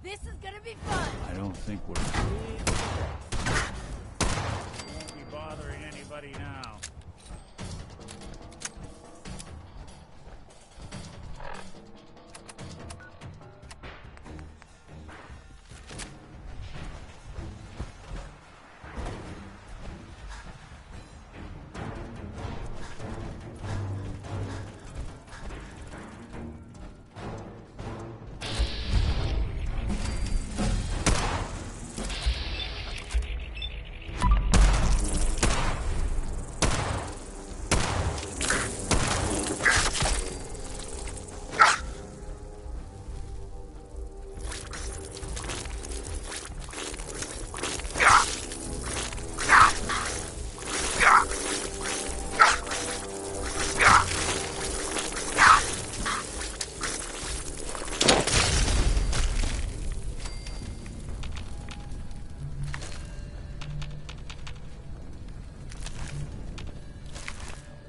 This is gonna be fun! I don't think we're... Won't be bothering anybody now.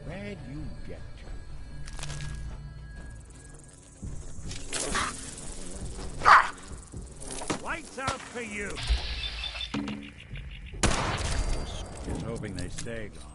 Where'd you get to? Lights out for you! Just hoping they stay gone.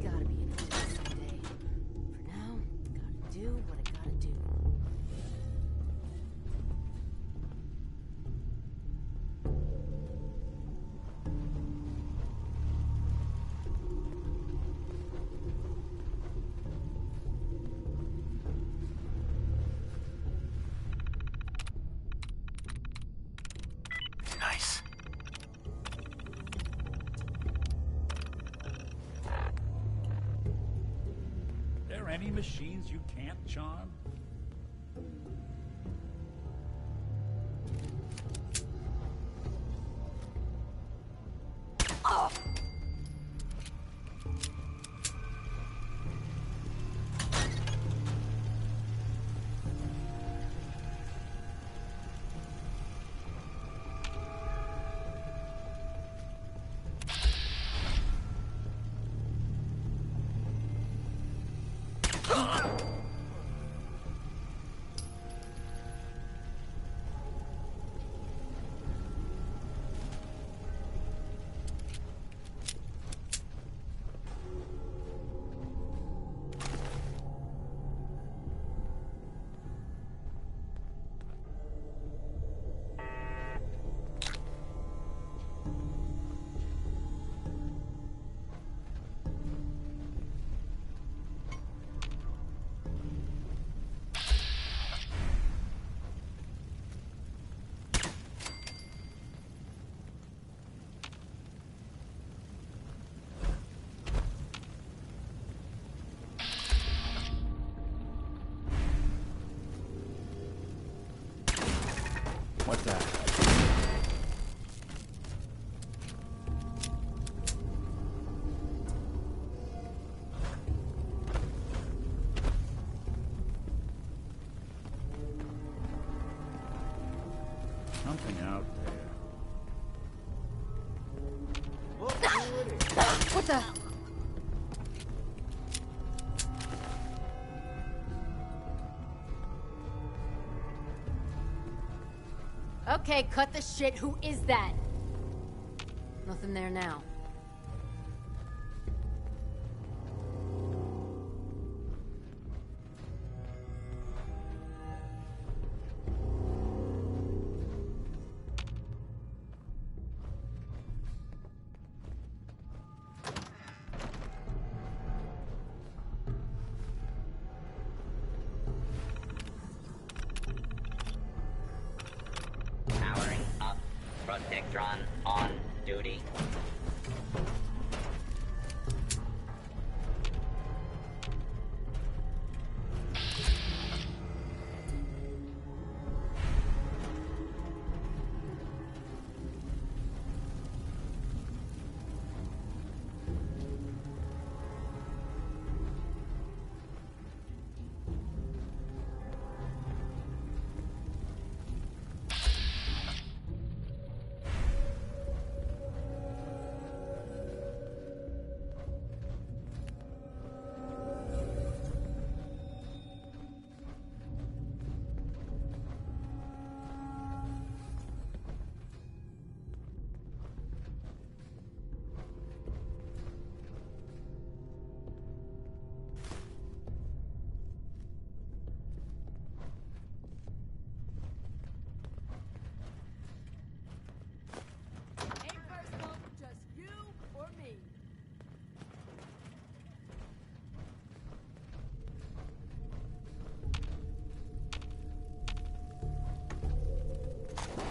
Gotta be an ending someday. For now, gotta do what I gotta do. Nice. There any machines you can't charm? What's that? Something out there. What the? Okay, cut the shit. Who is that? Nothing there now. Electron on duty.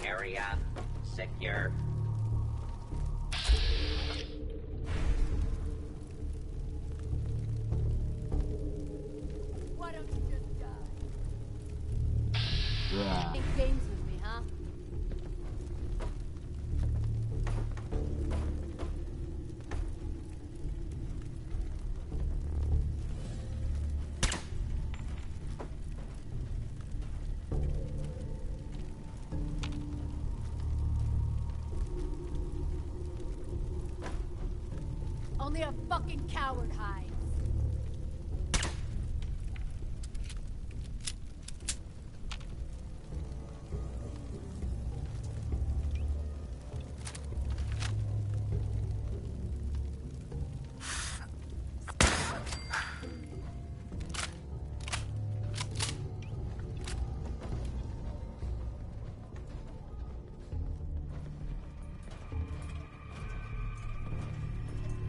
Area secure. Why don't you just die? Yeah. Think games with me, huh? Only a fucking coward hides.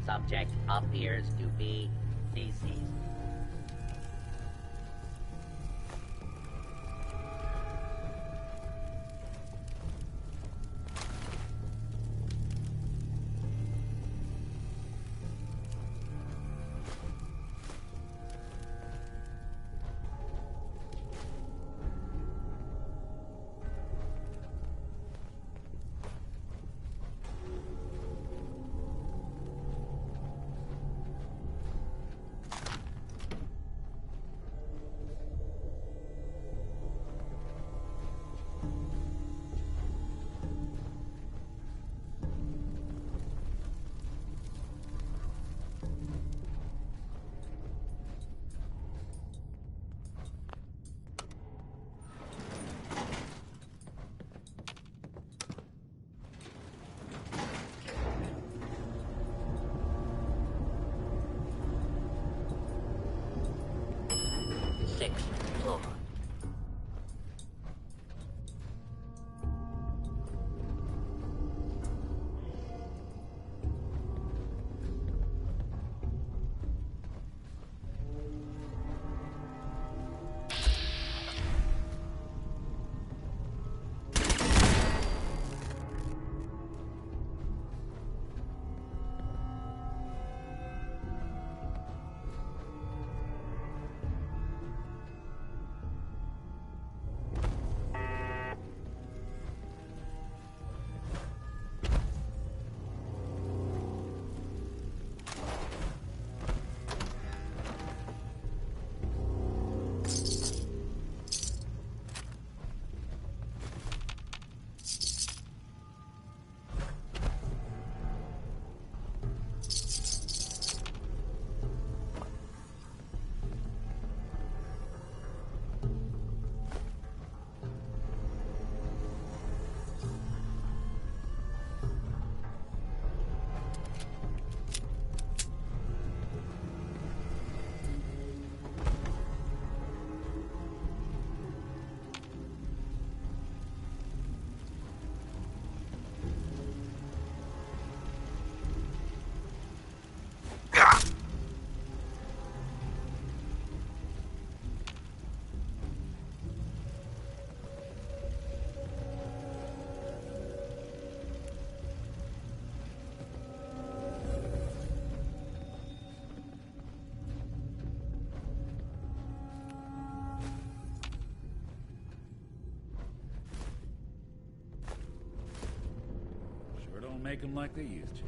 Subject appears to be deceased. Sixth floor. don't make them like they used to.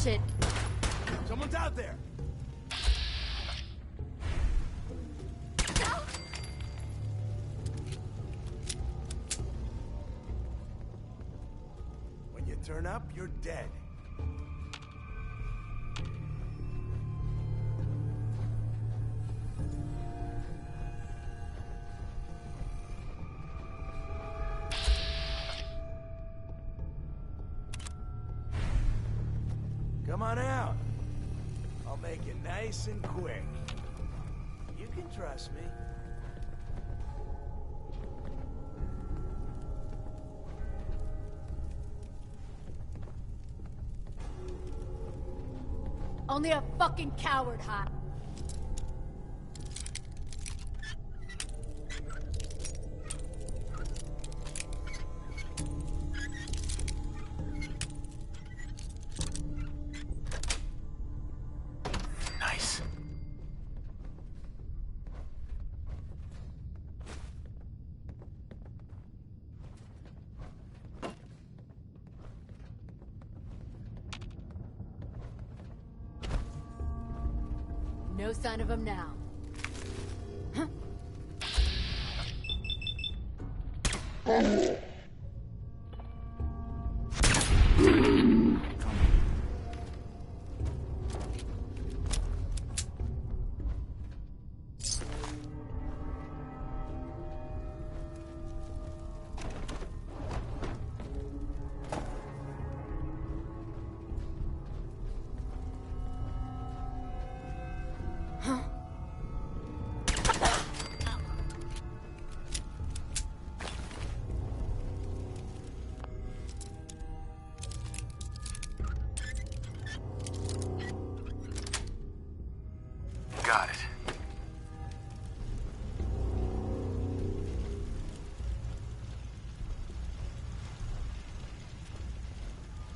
Shit. Someone's out there. When you turn up, you're dead. Come on out. I'll make it nice and quick. You can trust me. Only a fucking coward, huh? Nice. No sign of him now. Got it.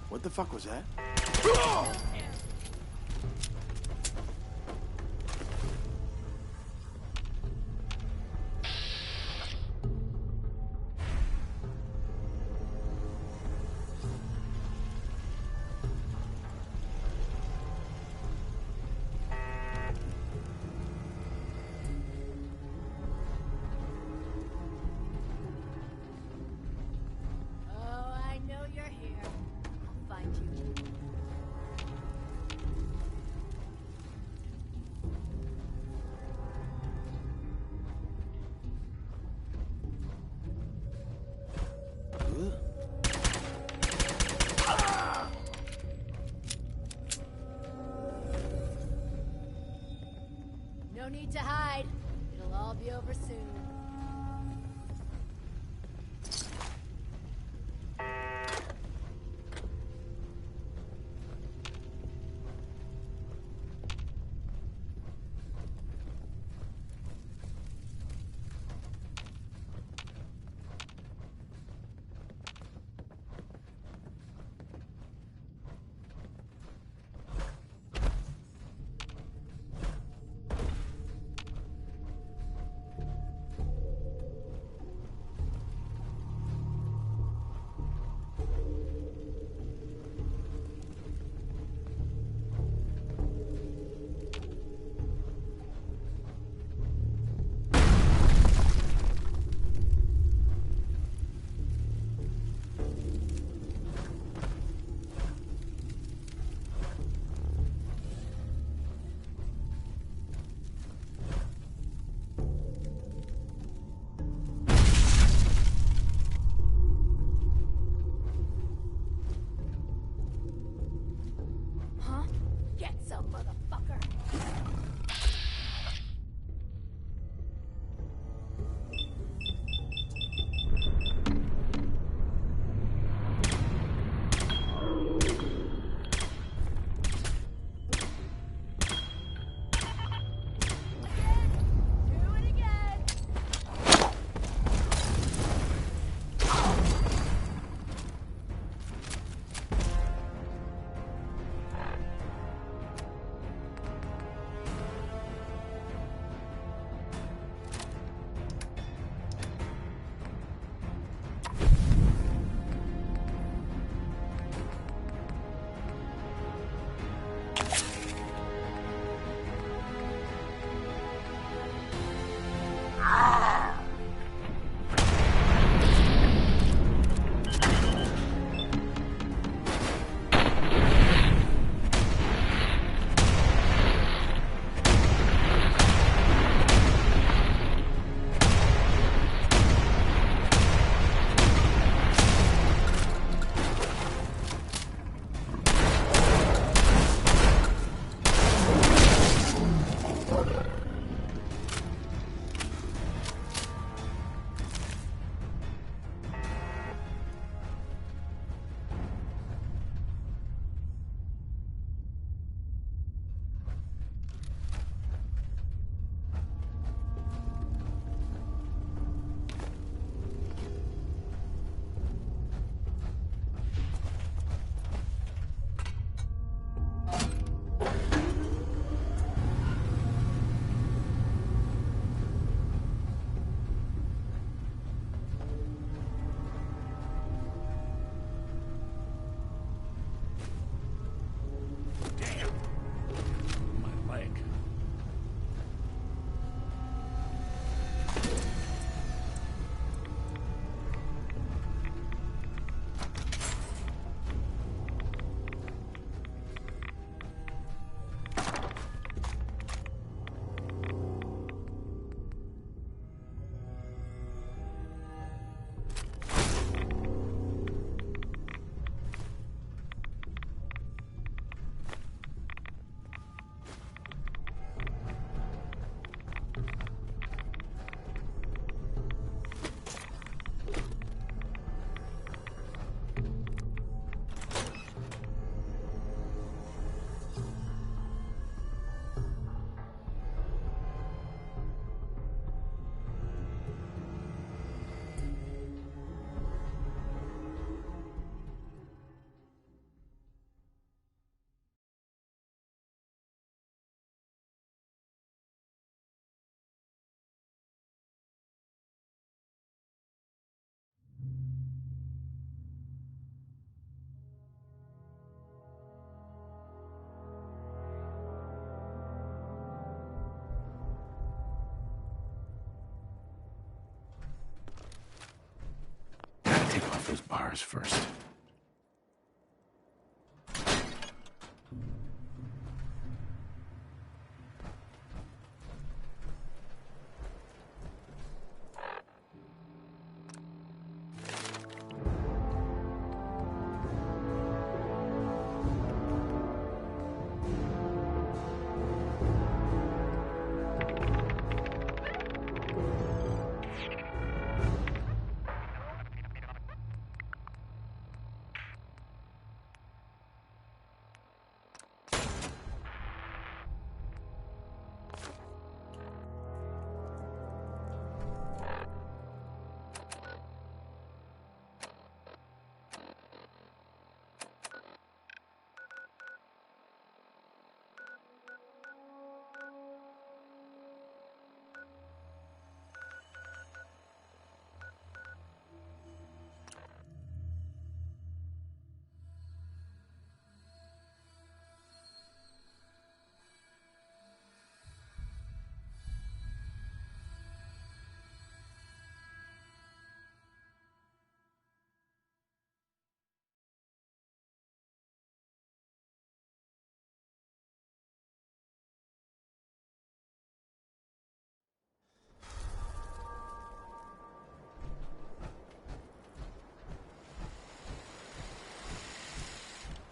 What the fuck was that? No need to hide. It'll all be over soon. cars first.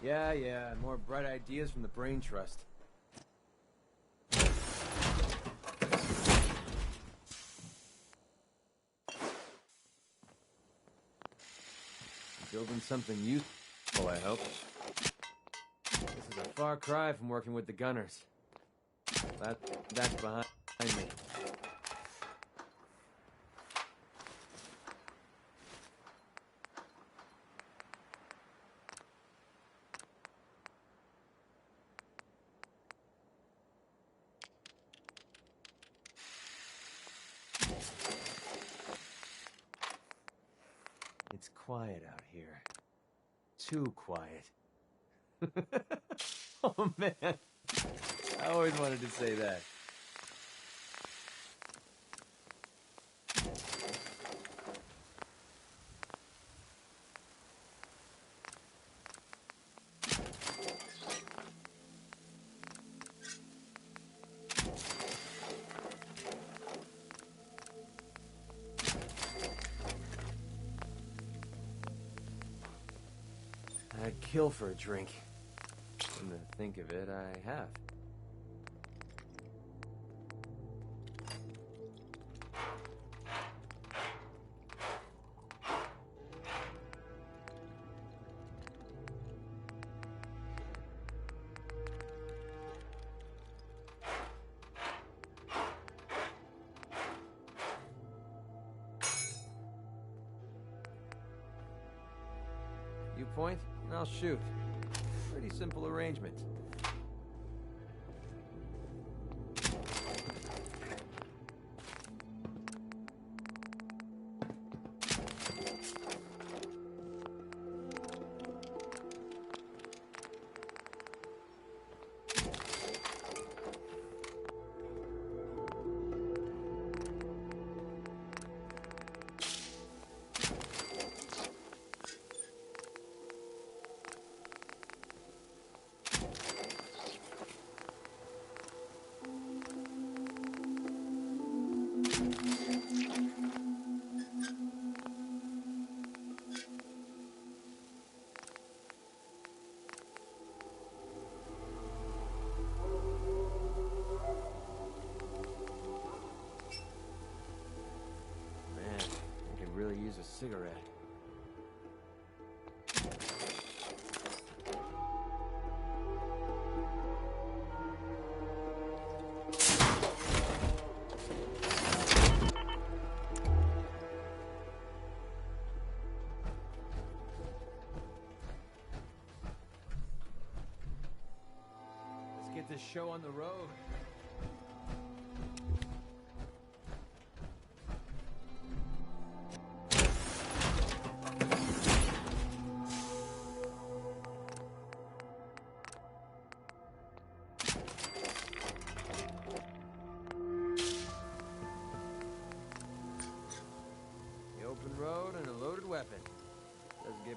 Yeah, more bright ideas from the Brain Trust. Building something useful, I hope. This is a far cry from working with the gunners. That's behind me. It's quiet out here. Too quiet. Oh man, I always wanted to say that. I'd kill for a drink. Come to think of it, I have. You point, and I'll shoot. Pretty simple arrangement. Really use a cigarette. Let's get this show on the road. Road and a loaded weapon. Doesn't get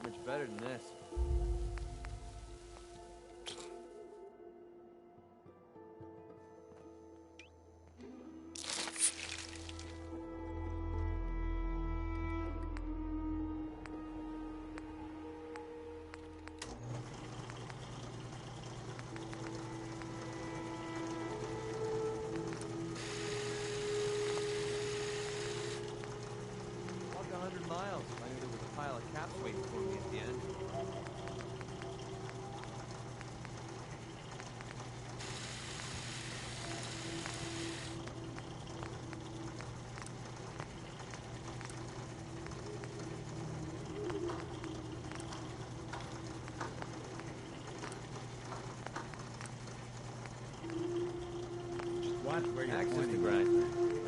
Watch where you're Axes to pointing. grind.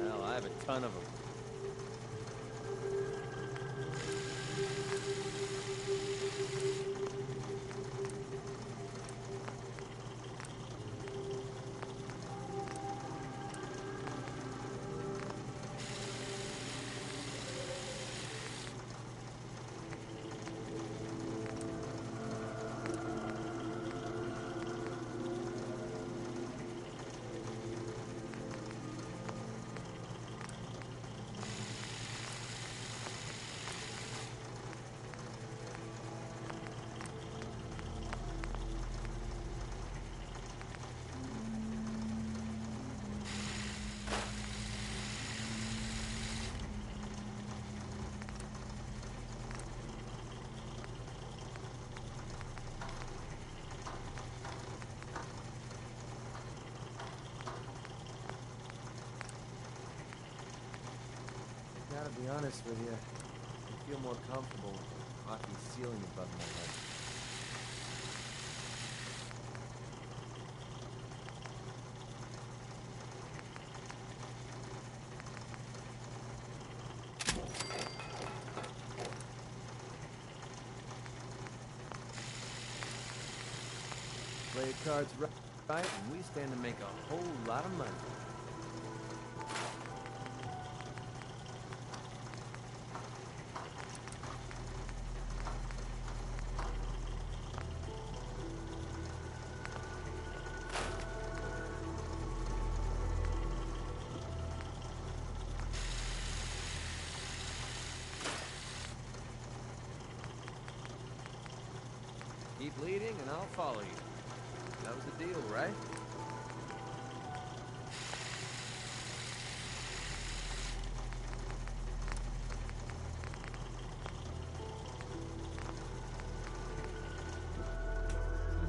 Hell, I have a ton of them. Gotta be honest with you, I feel more comfortable with the rocky ceiling above my head. Play your cards right, and we stand to make a whole lot of money. Keep leading, and I'll follow you. That was the deal, right?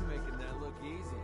Making that look easy.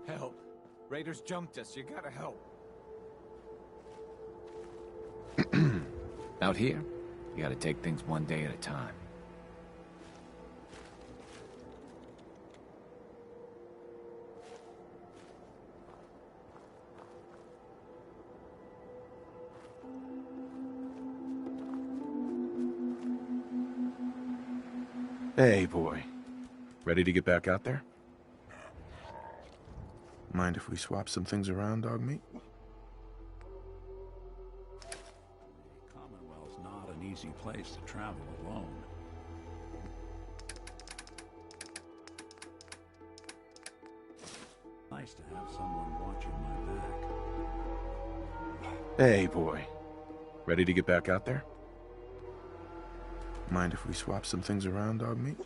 Help. Raiders jumped us. You gotta help. Out here, you gotta take things one day at a time. Hey, boy. Ready to get back out there? Mind if we swap some things around, dog meat? Commonwealth's not an easy place to travel alone. Nice to have someone watching my back. Hey, boy. Ready to get back out there? Mind if we swap some things around, dog meat?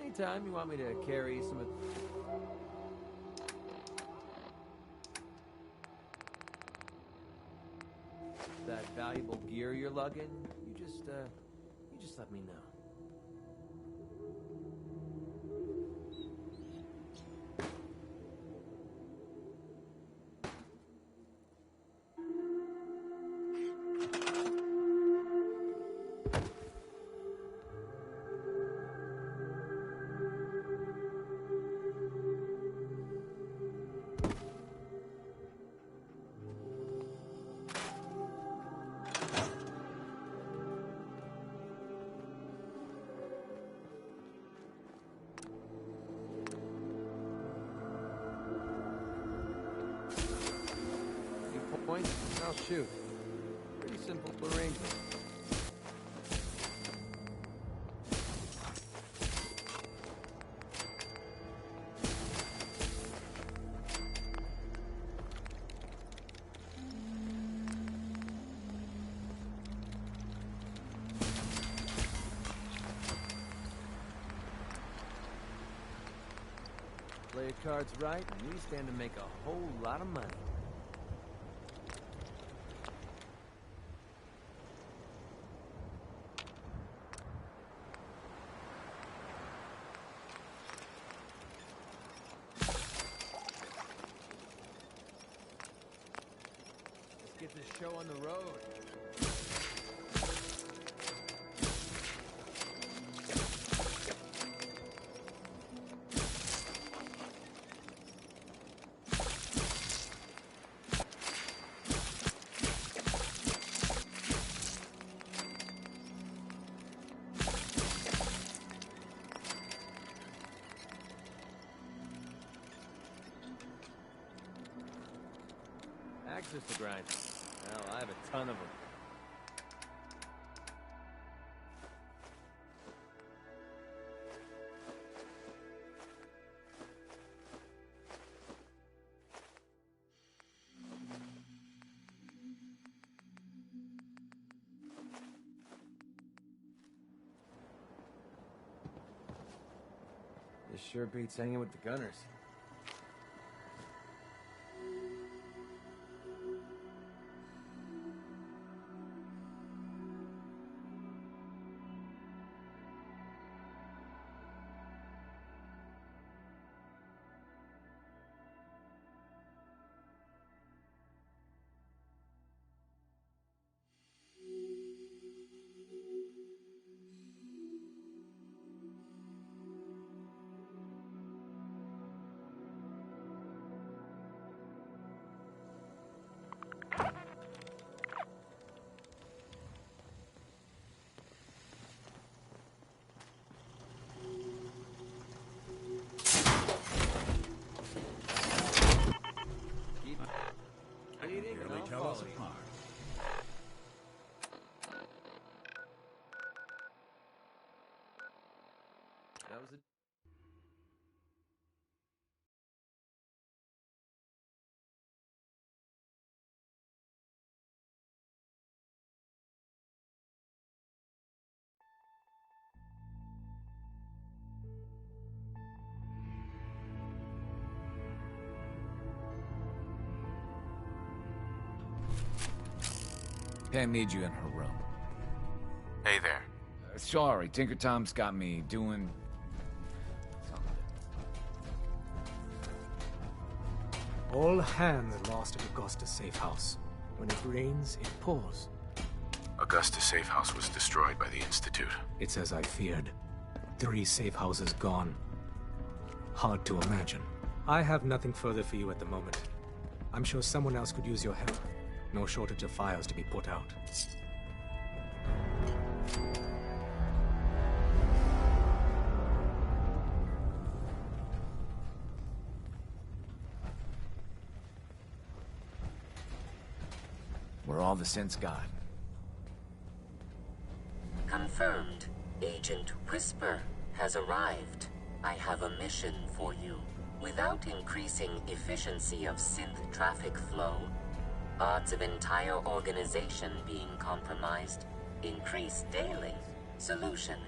Anytime you want me to carry some of... that valuable gear you're lugging, you just let me know. Point, and I'll shoot. Pretty simple arrangement. Play your cards right, and we stand to make a whole lot of money. Get this show on the road. Axes to grind. Hell, I have a ton of them. This sure beats hanging with the gunners. Tell us apart. That was it. Pam needs you in her room. Hey there. Sorry, Tinker Tom's got me doing... something. All hands are lost at Augusta's safe house. When it rains, it pours. Augusta's safe house was destroyed by the Institute. It's as I feared. 3 safe houses gone. Hard to imagine. I have nothing further for you at the moment. I'm sure someone else could use your help. No shortage of fires to be put out. We're all the sense God. Confirmed. Agent Whisper has arrived. I have a mission for you. Without increasing efficiency of synth traffic flow, odds of entire organization being compromised increase daily. Solution: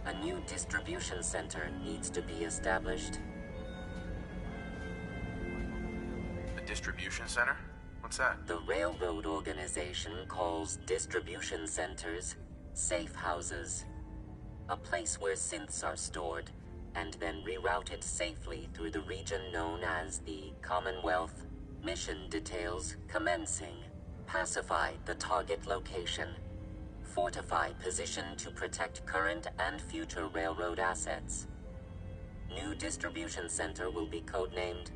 a new distribution center needs to be established. A distribution center? What's that? The railroad organization calls distribution centers safe houses. A place where synths are stored and then rerouted safely through the region known as the Commonwealth. Mission details commencing. Pacify the target location. Fortify position to protect current and future railroad assets. New distribution center will be codenamed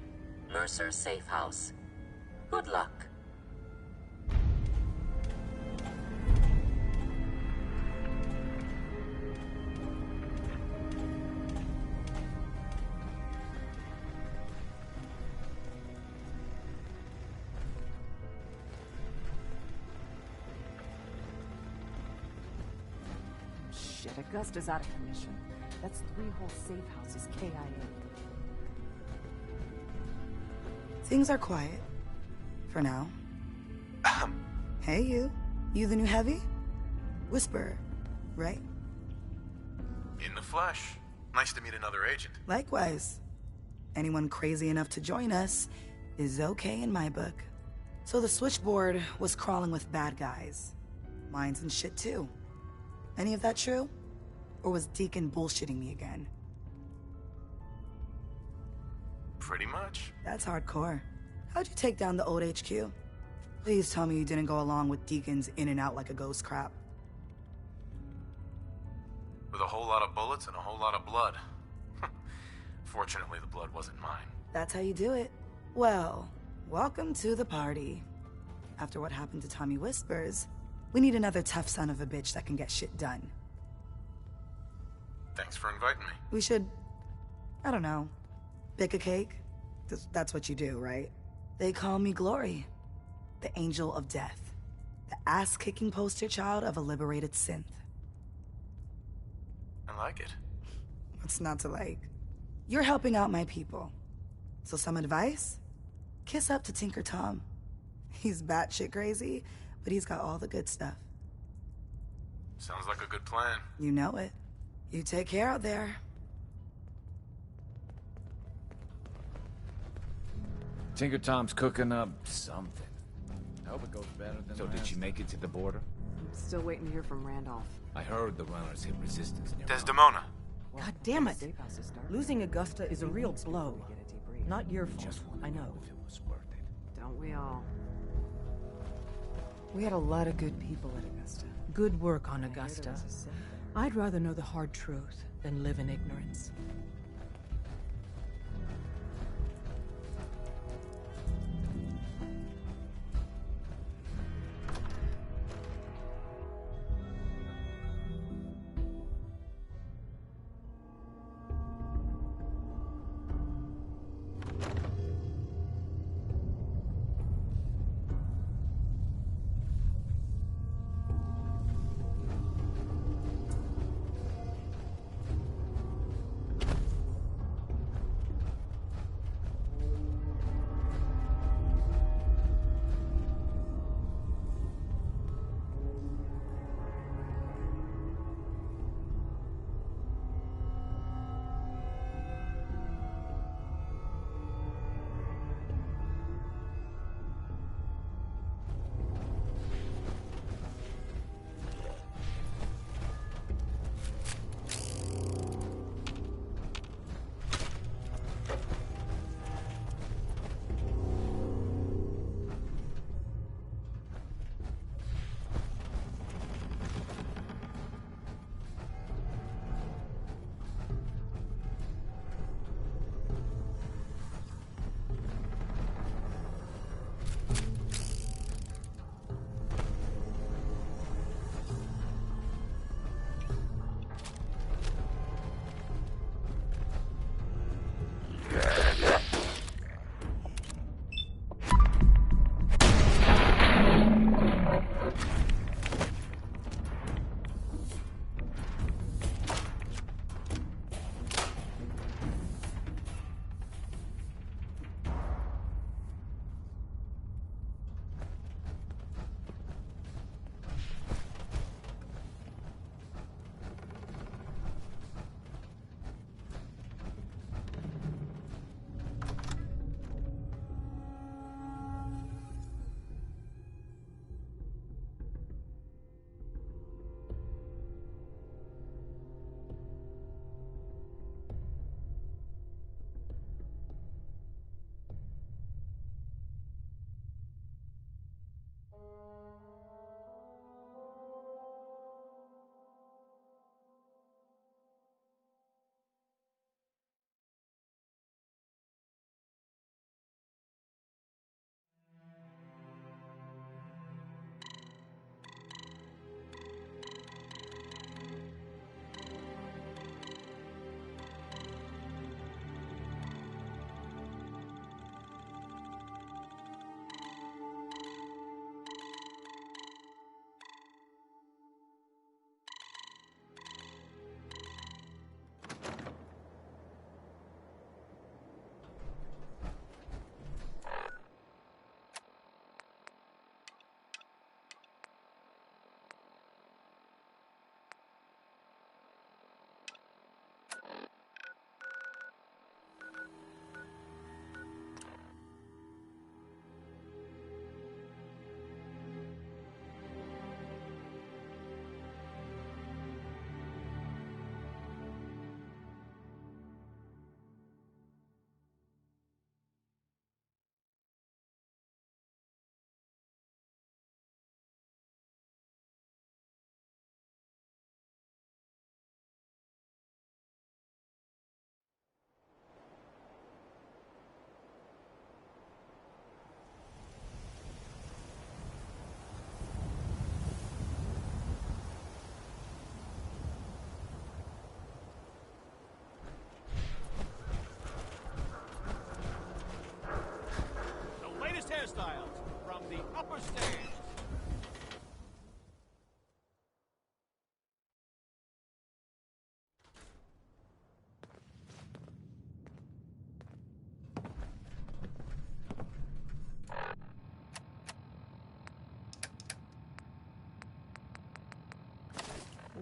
Mercer Safe House. Good luck. Shit, Augusta's out of commission. That's 3 whole safe houses KIA. Things are quiet. For now. Hey, you. You the new heavy? Whisper, right? In the flesh. Nice to meet another agent. Likewise. Anyone crazy enough to join us is okay in my book. So the switchboard was crawling with bad guys. Mines and shit too. Any of that true? Or was Deacon bullshitting me again? Pretty much. That's hardcore. How'd you take down the old HQ? Please tell me you didn't go along with Deacon's in and out like a ghost crap. With a whole lot of bullets and a whole lot of blood. Fortunately, the blood wasn't mine. That's how you do it. Well, welcome to the party. After what happened to Tommy Whispers, we need another tough son of a bitch that can get shit done. Thanks for inviting me. We should, I don't know, bake a cake? That's what you do, right? They call me Glory, the Angel of Death, the ass-kicking poster child of a liberated synth. I like it. What's not to like? You're helping out my people. So some advice? Kiss up to Tinker Tom. He's batshit crazy, but he's got all the good stuff. Sounds like a good plan. You know it. You take care out there. Tinker Tom's cooking up something. I hope it goes better than So did she make it to the border? I'm still waiting to hear from Randolph. I heard the runners hit resistance near Desdemona. God damn it! Losing Augusta is a real blow. Not your fault, Just I know. if it was worth it. Don't we all? We had a lot of good people at Augusta. Good work on Augusta. I'd rather know the hard truth than live in ignorance.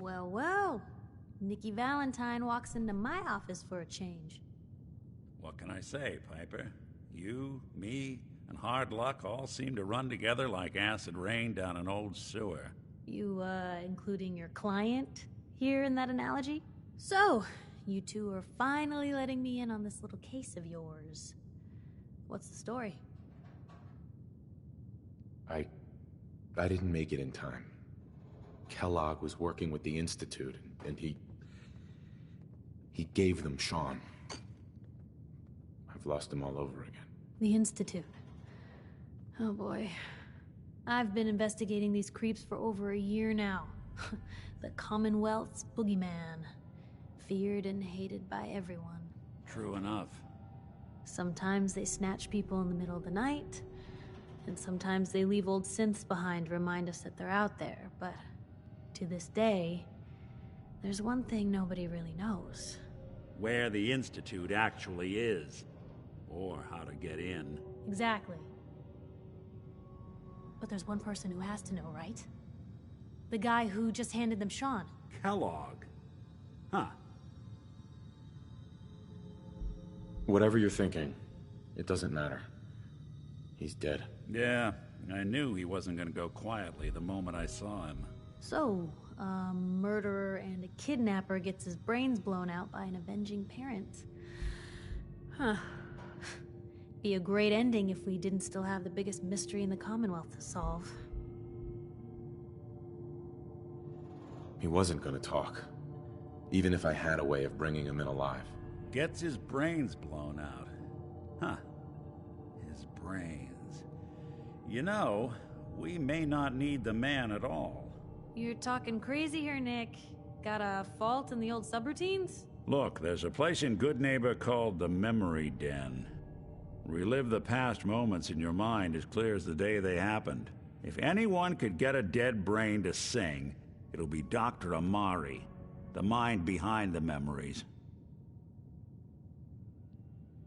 Well, well. Nikki Valentine walks into my office for a change. What can I say, Piper? You, me, and hard luck all seem to run together like acid rain down an old sewer. You, including your client here in that analogy? So, you two are finally letting me in on this little case of yours. What's the story? I didn't make it in time. Kellogg was working with the Institute, and he gave them Sean. I've lost him all over again. The Institute. Oh boy. I've been investigating these creeps for over a year now. The Commonwealth's boogeyman. Feared and hated by everyone. True enough. Sometimes they snatch people in the middle of the night, and sometimes they leave old synths behind to remind us that they're out there, but to this day, there's one thing nobody really knows. Where the Institute actually is. Or how to get in. Exactly. But there's one person who has to know, right? The guy who just handed them Sean. Kellogg. Huh. Whatever you're thinking, it doesn't matter. He's dead. Yeah, I knew he wasn't gonna go quietly the moment I saw him. So, a murderer and a kidnapper gets his brains blown out by an avenging parent. Huh. Be a great ending if we didn't still have the biggest mystery in the Commonwealth to solve. He wasn't gonna talk. Even if I had a way of bringing him in alive. Gets his brains blown out. Huh. His brains. You know, we may not need the man at all. You're talking crazy here, Nick. Got a fault in the old subroutines? Look, there's a place in Good Neighbor called the Memory Den. Relive the past moments in your mind as clear as the day they happened. If anyone could get a dead brain to sing, it'll be Dr. Amari, the mind behind the memories.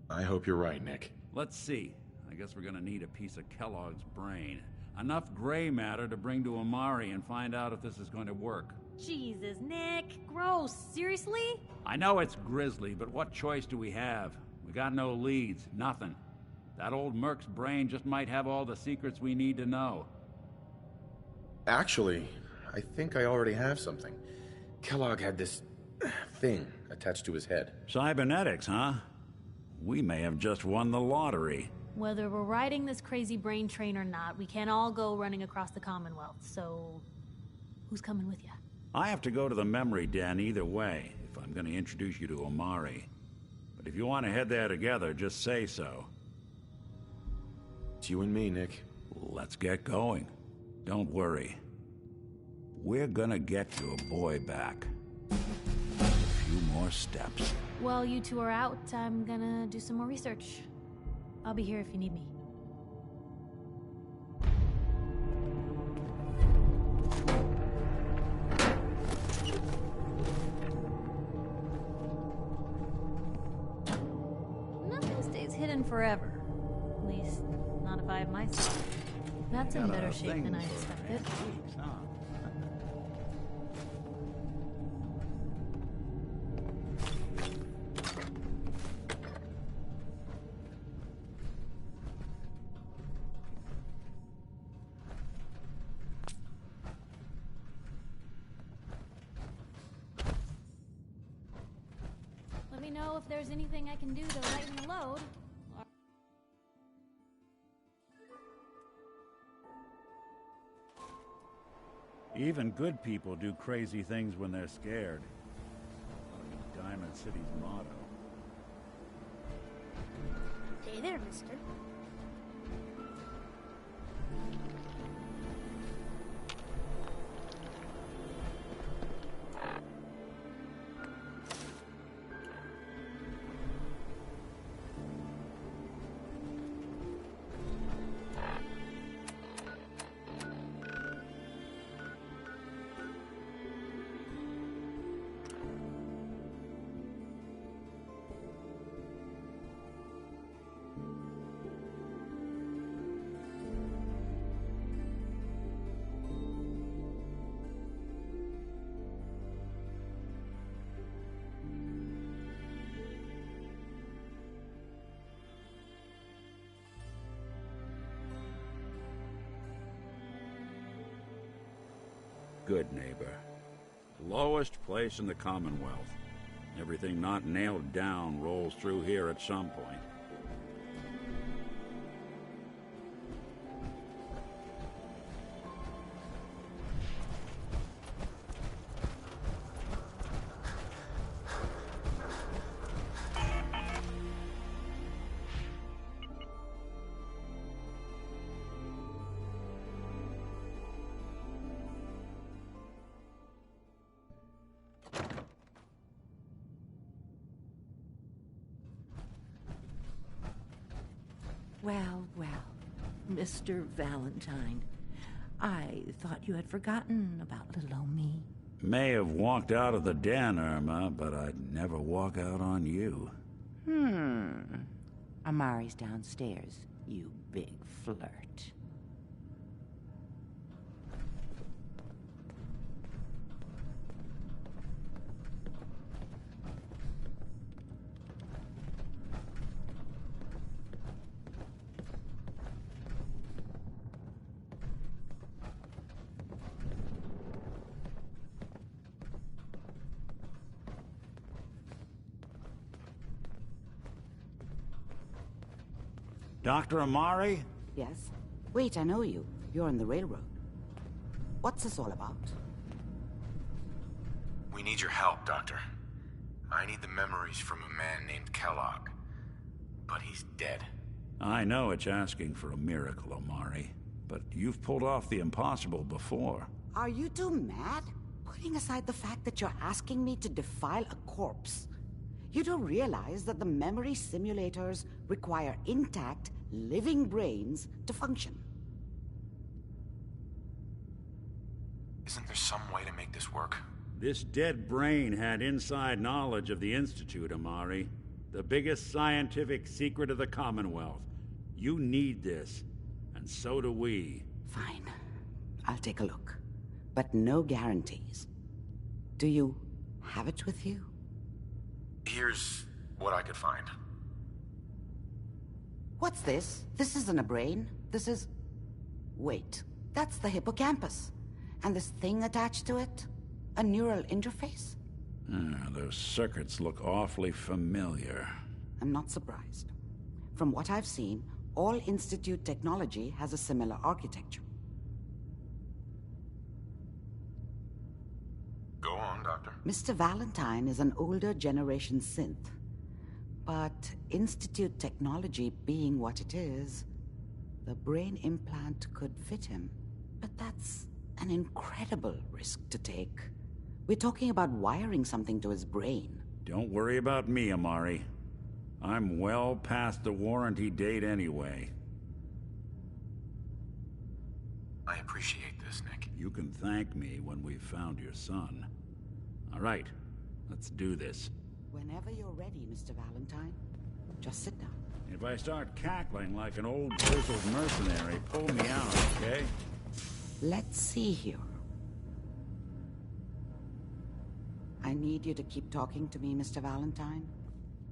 I hope you're right, Nick. Let's see. I guess we're gonna need a piece of Kellogg's brain. Enough gray matter to bring to Amari and find out if this is going to work. Jesus, Nick. Gross. Seriously? I know it's grisly, but what choice do we have? We got no leads, nothing. That old Merc's brain just might have all the secrets we need to know. Actually, I think I already have something. Kellogg had this thing attached to his head. Cybernetics, huh? We may have just won the lottery. Whether we're riding this crazy brain train or not, we can't all go running across the Commonwealth, so... who's coming with you? I have to go to the Memory Den either way, if I'm gonna introduce you to Amari. But if you want to head there together, just say so. It's you and me, Nick. Let's get going. Don't worry. We're gonna get your boy back. A few more steps. While you two are out, I'm gonna do some more research. I'll be here if you need me. Nothing stays hidden forever. At least, not if I have my stuff. That's in better shape than I expected. Let me know if there's anything I can do to lighten the load. Even good people do crazy things when they're scared. That'll be Diamond City's motto. Hey there, mister. Good neighbor. Lowest place in the Commonwealth. Everything not nailed down rolls through here at some point. Well, well, Mr. Valentine. I thought you had forgotten about little old me. May have walked out of the den, Irma, but I'd never walk out on you. Amari's downstairs, you big flirt. Dr. Amari? Yes? Wait, I know you. You're on the railroad. What's this all about? We need your help, Doctor. I need the memories from a man named Kellogg. But he's dead. I know it's asking for a miracle, Amari, but you've pulled off the impossible before. Are you two mad? Putting aside the fact that you're asking me to defile a corpse, you don't realize that the memory simulators require intact, living brains to function. Isn't there some way to make this work? This dead brain had inside knowledge of the Institute, Amari. The biggest scientific secret of the Commonwealth. You need this, and so do we. Fine. I'll take a look. But no guarantees. Do you have it with you? Here's what I could find. What's this? This isn't a brain. This is... Wait. That's the hippocampus. And this thing attached to it? A neural interface? Those circuits look awfully familiar. I'm not surprised. From what I've seen, all Institute technology has a similar architecture. Go on, Doctor. Mr. Valentine is an older generation synth. But Institute technology being what it is, the brain implant could fit him. But that's an incredible risk to take. We're talking about wiring something to his brain. Don't worry about me, Amari. I'm well past the warranty date anyway. I appreciate this, Nick. You can thank me when we've found your son. All right, let's do this. Whenever you're ready, Mr. Valentine, just sit down. If I start cackling like an old grizzled mercenary, pull me out, okay? Let's see here. I need you to keep talking to me, Mr. Valentine.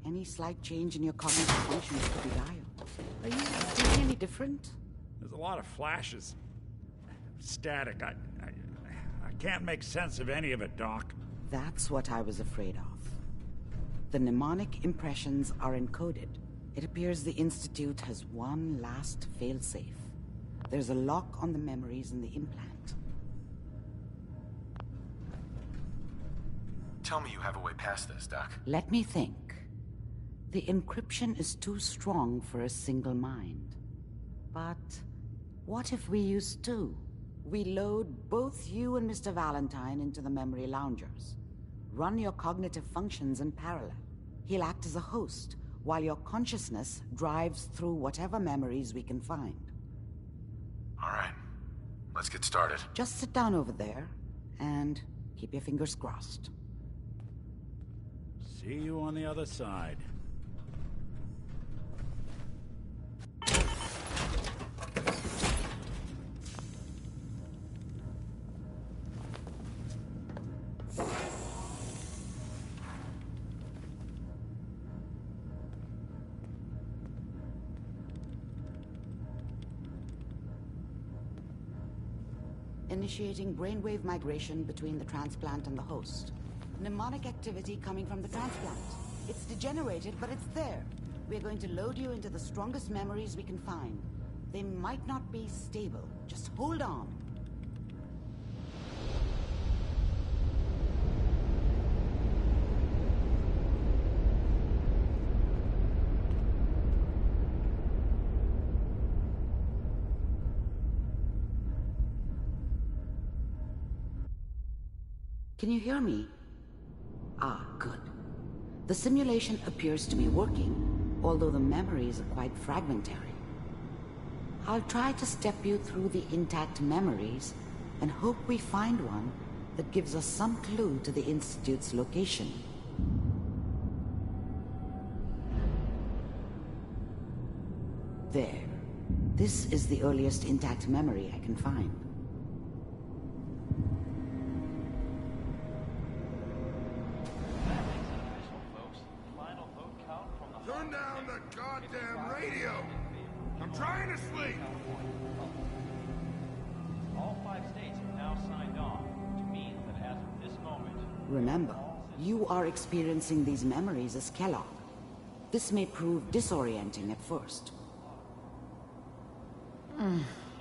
Any slight change in your cognitive functions could be dire. Are you feeling any different? There's a lot of flashes. Static. I can't make sense of any of it, Doc. That's what I was afraid of. The mnemonic impressions are encoded. It appears the Institute has one last failsafe. There's a lock on the memories in the implant. Tell me you have a way past this, Doc. Let me think. The encryption is too strong for a single mind. But what if we use two? We load both you and Mr. Valentine into the memory loungers. Run your cognitive functions in parallel. He'll act as a host, while your consciousness drives through whatever memories we can find. All right. Let's get started. Just sit down over there, and keep your fingers crossed. See you on the other side. initiating brainwave migration between the transplant and the host. Mnemonic activity coming from the transplant. It's degenerated, but it's there. We're going to load you into the strongest memories we can find. They might not be stable. Just hold on. Can you hear me? Ah, good. The simulation appears to be working, although the memories are quite fragmentary. I'll try to step you through the intact memories and hope we find one that gives us some clue to the Institute's location. There. This is the earliest intact memory I can find. Turn down the goddamn radio! I'm trying to sleep! All 5 states have now signed on, which means that as of this moment... Remember, you are experiencing these memories as Kellogg. This may prove disorienting at first.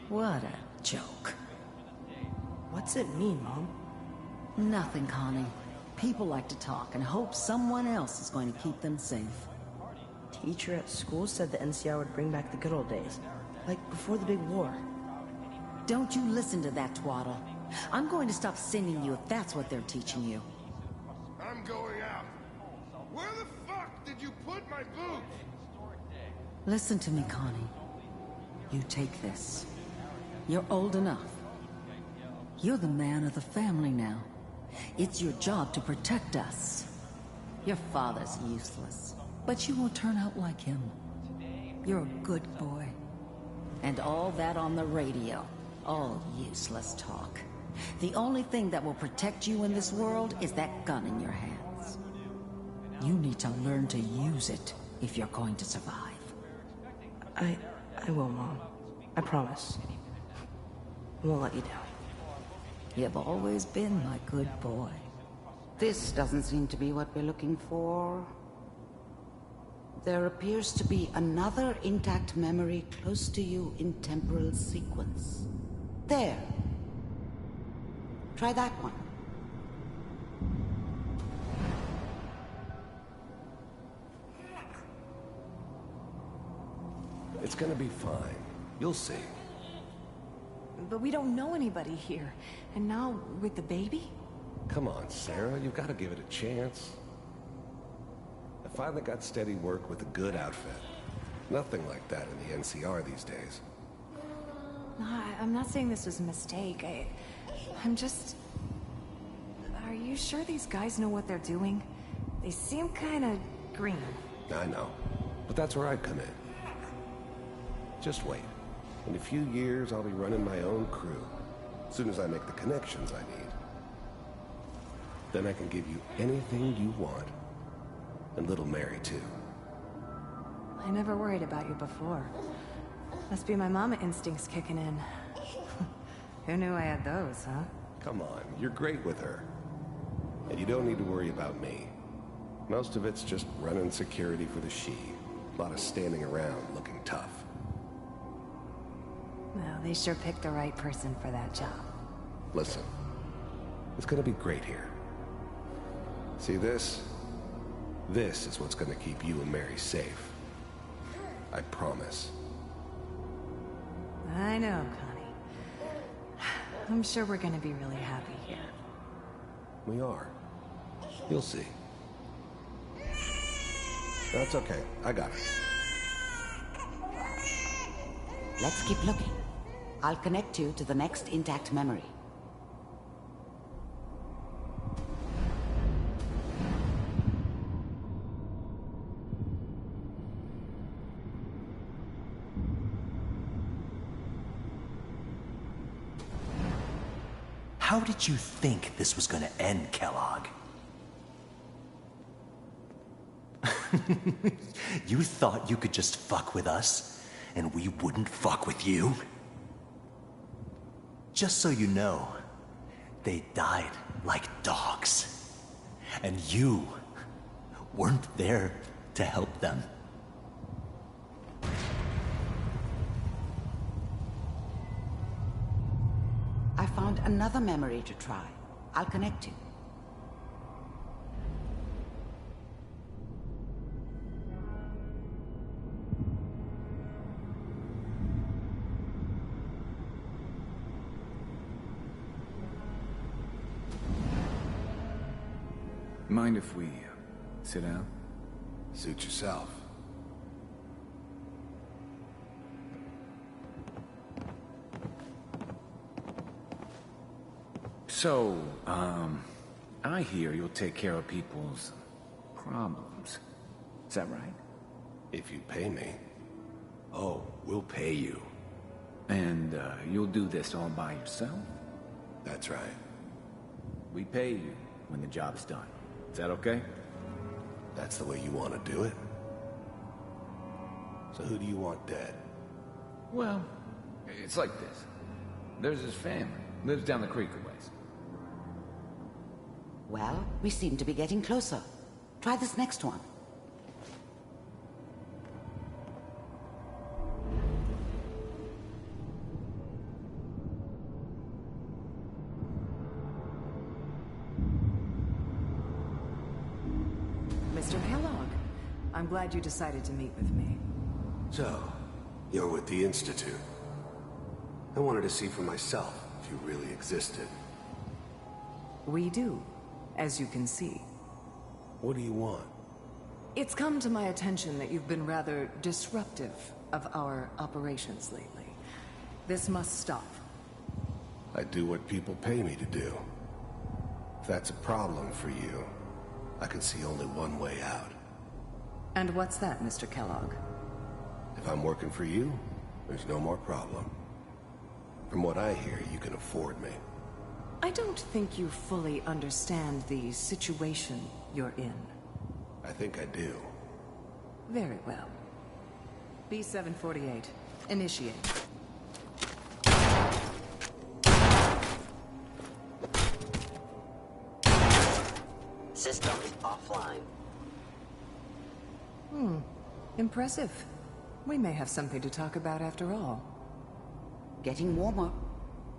What a joke. What's it mean, Mom? Nothing, Connie. People like to talk and hope someone else is going to keep them safe. Teacher at school said the NCR would bring back the good old days, like before the big war. Don't you listen to that twaddle. I'm going to stop singing you if that's what they're teaching you. I'm going out. Where the fuck did you put my boots? Listen to me, Connie. You take this. You're old enough. You're the man of the family now. It's your job to protect us. Your father's useless, but you won't turn out like him. You're a good boy. And all that on the radio, all useless talk. The only thing that will protect you in this world is that gun in your hands. You need to learn to use it if you're going to survive. I will, Mom. I promise. I won't let you down. You've always been my good boy. This doesn't seem to be what we're looking for. There appears to be another intact memory close to you in temporal sequence. There. Try that one. It's gonna be fine. You'll see. But we don't know anybody here. And now, with the baby? Come on, Sarah, you've got to give it a chance. I finally got steady work with a good outfit. Nothing like that in the NCR these days. No, I'm not saying this was a mistake. I'm just... Are you sure these guys know what they're doing? They seem kinda green. I know, but that's where I come in. Just wait. In a few years, I'll be running my own crew. As soon as I make the connections I need. Then I can give you anything you want. And little Mary, too. I never worried about you before. Must be my mama instincts kicking in. Who knew I had those, huh? Come on, you're great with her. And you don't need to worry about me. Most of it's just running security for the she. A lot of standing around looking tough. Well, they sure picked the right person for that job. Listen, it's gonna be great here. See this? This is what's gonna keep you and Mary safe. I promise. I know, Connie. I'm sure we're gonna be really happy here. We are. You'll see. That's okay. I got it. Let's keep looking. I'll connect you to the next intact memory. How did you think this was gonna end, Kellogg? You thought you could just fuck with us, and we wouldn't fuck with you? Just so you know, they died like dogs. And you weren't there to help them. I found another memory to try. I'll connect you. Mind if we sit down? Suit yourself. So, I hear you'll take care of people's problems. Is that right? If you pay me. Oh, we'll pay you. And, you'll do this all by yourself? That's right. We pay you when the job's done. Is that okay? That's the way you want to do it? So who do you want dead? Well, it's like this. There's his family. Lives down the creek a ways. Well, we seem to be getting closer. Try this next one. Mr. Kellogg, I'm glad you decided to meet with me. So, you're with the Institute. I wanted to see for myself if you really existed. We do, as you can see. What do you want? It's come to my attention that you've been rather disruptive of our operations lately. This must stop. I do what people pay me to do. If that's a problem for you, I can see only one way out. And what's that, Mr. Kellogg? If I'm working for you, there's no more problem. From what I hear, you can afford me. I don't think you fully understand the situation you're in. I think I do. Very well. B-748, initiate. Systems offline. Impressive. We may have something to talk about after all. Getting warmer.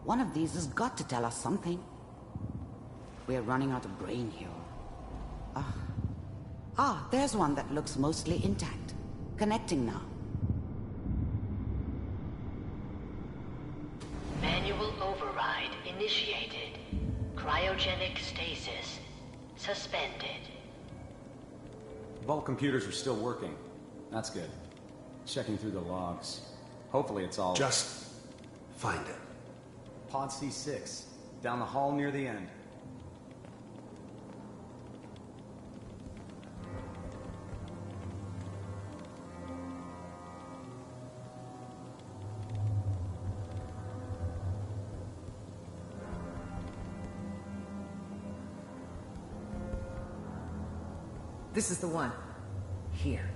One of these has got to tell us something. We're running out of brain here. There's one that looks mostly intact. Connecting now. Manual override initiated. Cryogenic stasis suspended. Vault computers are still working. That's good. Checking through the logs. Hopefully it's all... Just find it. Pod C6. Down the hall near the end. This is the one. Here.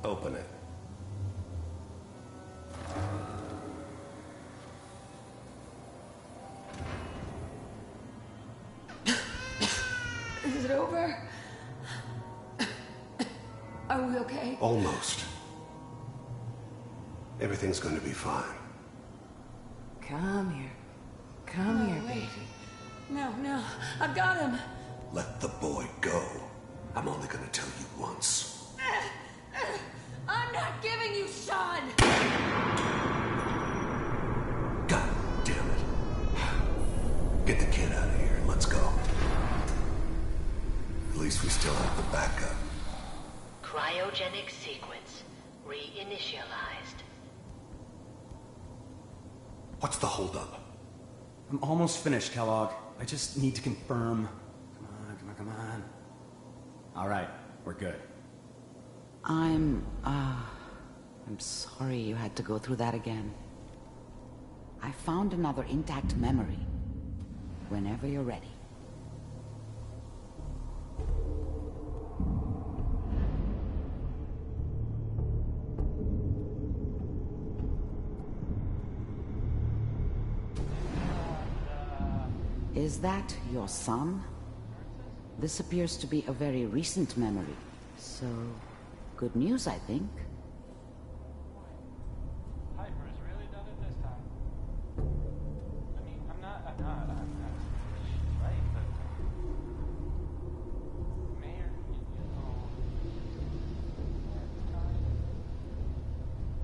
Open it. Is it over? Are we okay? Almost. Everything's going to be fine. Come here. Come here, baby. No, I've got him. Let the boy go. I'm only going to tell you once. I'm not giving you Sean! God damn it. Get the kid out of here and let's go. At least we still have the backup. Cryogenic sequence reinitialized. What's the holdup? I'm almost finished, Kellogg. I just need to confirm. Come on. All right, we're good. I'm sorry you had to go through that again. I found another intact memory. Whenever you're ready. Is that your son? This appears to be a very recent memory. So, good news, I think. Piper's really done it this time. I mean, I'm not right, but Mayor,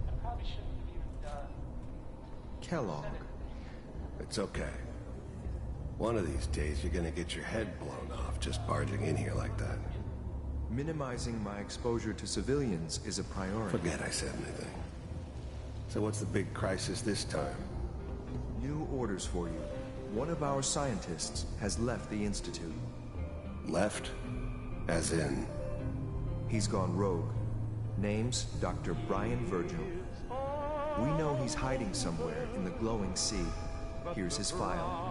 I probably shouldn't have even Kellogg. It's okay. One of these days you're gonna get your head blown off just barging in here like that. Minimizing my exposure to civilians is a priority. Forget I said anything. So what's the big crisis this time? New orders for you. One of our scientists has left the Institute. Left? As in? He's gone rogue. Name's Dr. Brian Virgil. We know he's hiding somewhere in the glowing sea. Here's his file.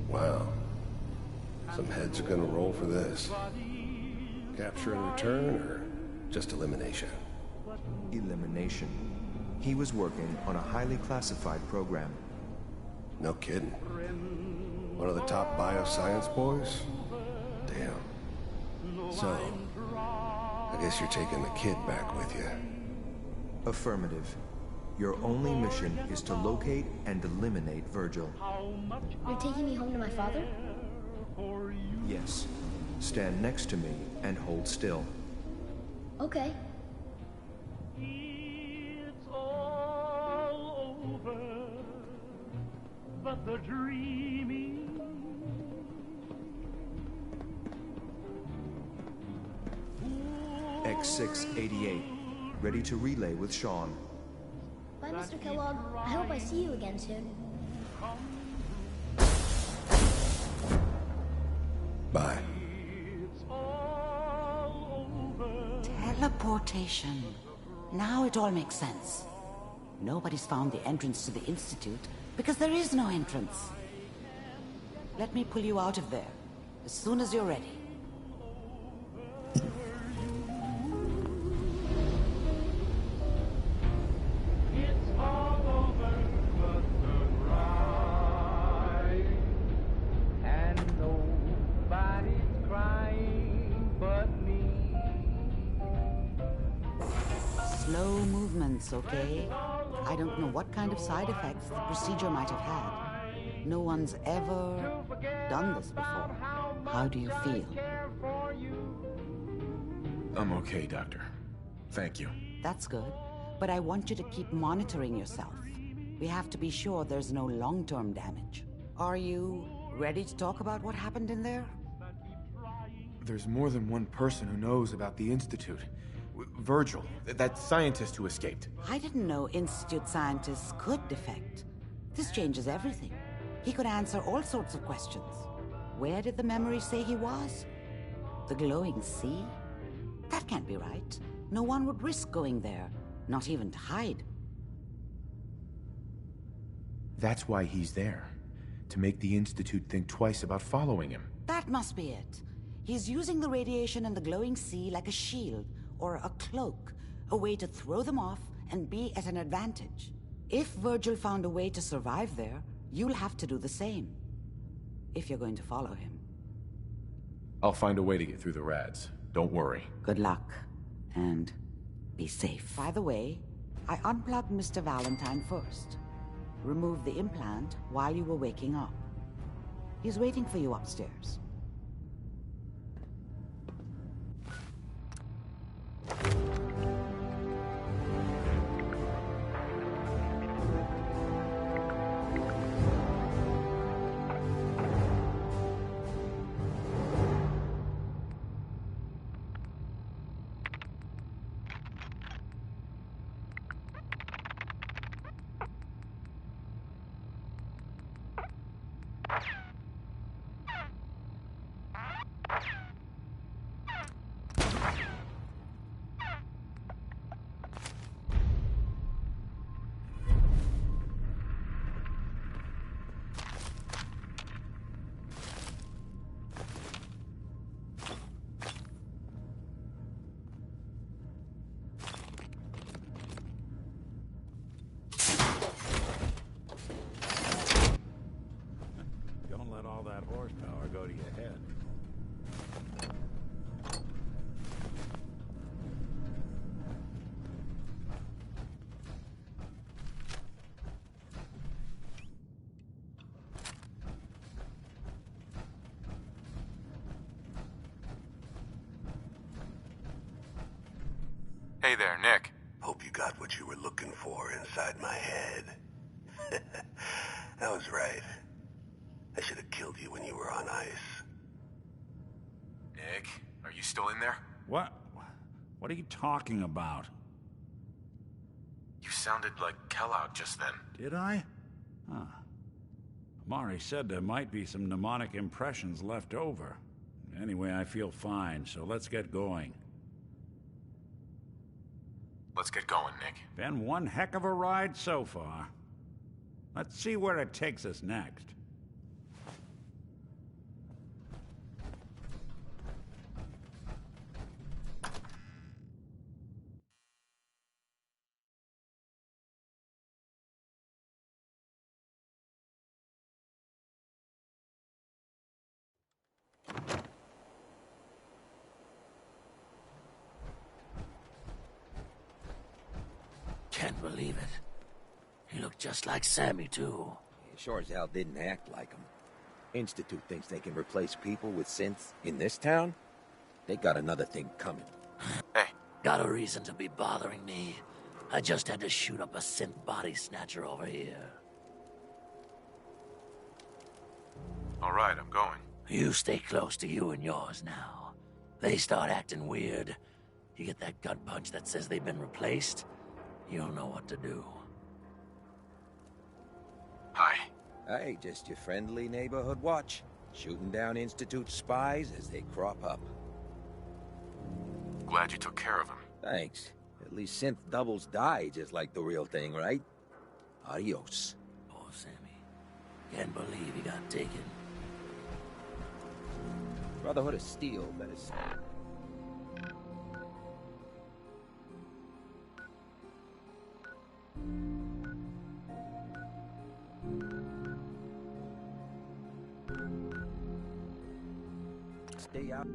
Wow. Some heads are gonna roll for this. Capture and return, or just elimination? Elimination. He was working on a highly classified program. No kidding. One of the top bioscience boys? Damn. So, I guess you're taking the kid back with you. Affirmative. Your only mission is to locate and eliminate Virgil. You're taking me home to my father? Yes. Stand next to me and hold still. Okay. It's all over, but the dreaming. X688. Ready to relay with Sean. Bye, Mr. Kellogg. I hope I see you again soon. Bye. Teleportation. Now it all makes sense. Nobody's found the entrance to the Institute because there is no entrance. Let me pull you out of there as soon as you're ready. Slow movements, okay? I don't know what kind of side effects the procedure might have had. No one's ever done this before. How do you feel? I'm okay, Doctor. Thank you. That's good, but I want you to keep monitoring yourself. We have to be sure there's no long-term damage. Are you ready to talk about what happened in there? There's more than one person who knows about the Institute. Virgil, that scientist who escaped. I didn't know Institute scientists could defect. This changes everything. He could answer all sorts of questions. Where did the memory say he was? The glowing sea? That can't be right. No one would risk going there, not even to hide. That's why he's there. To make the Institute think twice about following him. That must be it. He's using the radiation in the glowing sea like a shield, or a cloak, a way to throw them off and be at an advantage. If Virgil found a way to survive there, you'll have to do the same. If you're going to follow him. I'll find a way to get through the rads. Don't worry. Good luck. And be safe. By the way, I unplugged Mr. Valentine first. Removed the implant while you were waking up. He's waiting for you upstairs. that horsepower go to your head. Hey there, Nick. Hope you got what you were looking for inside my head. I was right. I should have killed you when you were on ice. Nick, are you still in there? What? What are you talking about? You sounded like Kellogg just then. Did I? Huh. Amari said there might be some mnemonic impressions left over. Anyway, I feel fine, so let's get going. Let's get going, Nick. Been one heck of a ride so far. Let's see where it takes us next. Can't believe it. He looked just like Sammy, too. He sure as hell didn't act like him. Institute thinks they can replace people with synths in this town? They got another thing coming. Hey. Got a reason to be bothering me. I just had to shoot up a synth body snatcher over here. All right, I'm going. You stay close to you and yours now. They start acting weird. You get that gut punch that says they've been replaced, you'll know what to do. Hi. Hey, just your friendly neighborhood watch. Shooting down Institute spies as they crop up. Glad you took care of him. Thanks. At least synth doubles die just like the real thing, right? Adios. Poor Sammy. Can't believe he got taken. Brotherhood of Steel, better say. Stay out.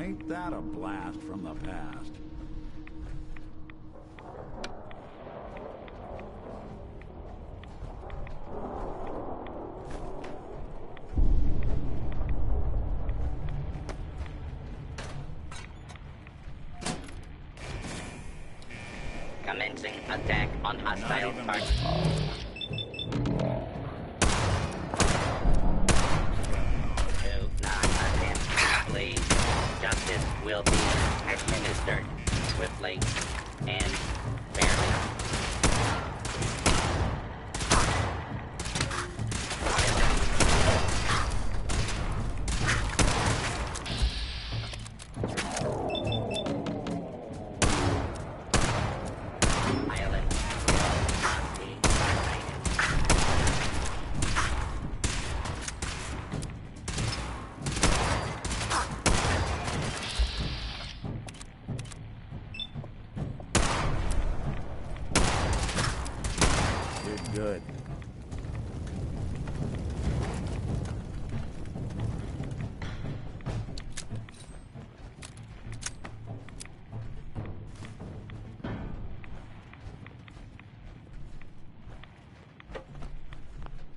ain't that a blast from the past? Commencing attack on hostile target. Do not attempt, please. Justice will be administered swiftly and fairly. Good.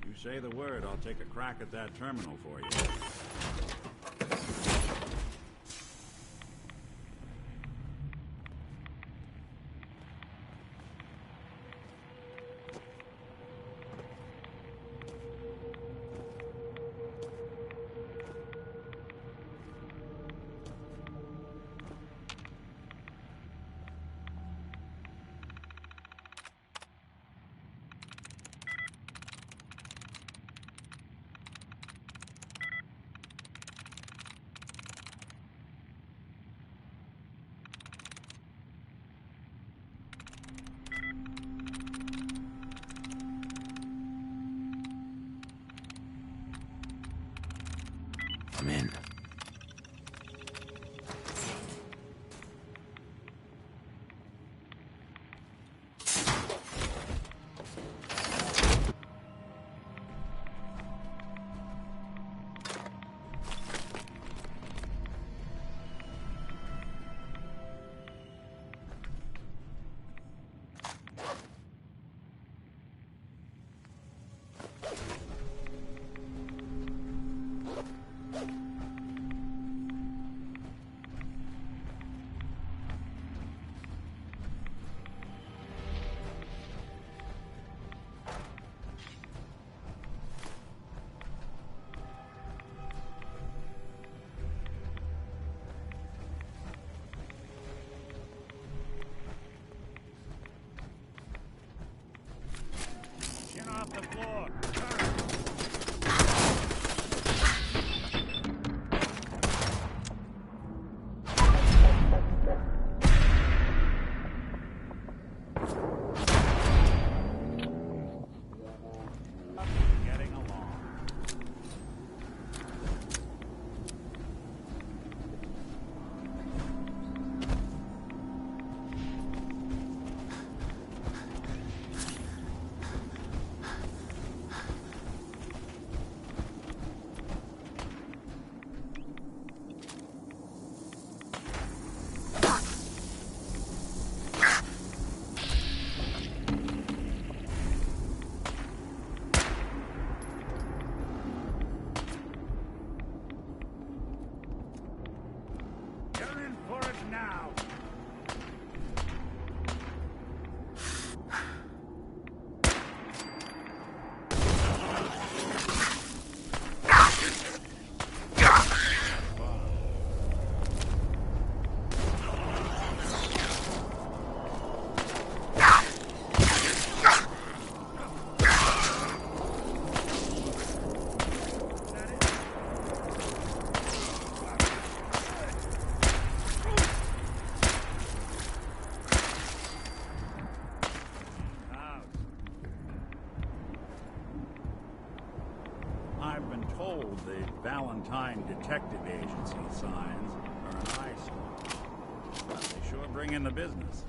You say the word, I'll take a crack at that terminal for you. I'm in. Off the floor. Getting along. Now. I've been told the Valentine Detective Agency signs are an eyesore. But they sure bring in the business.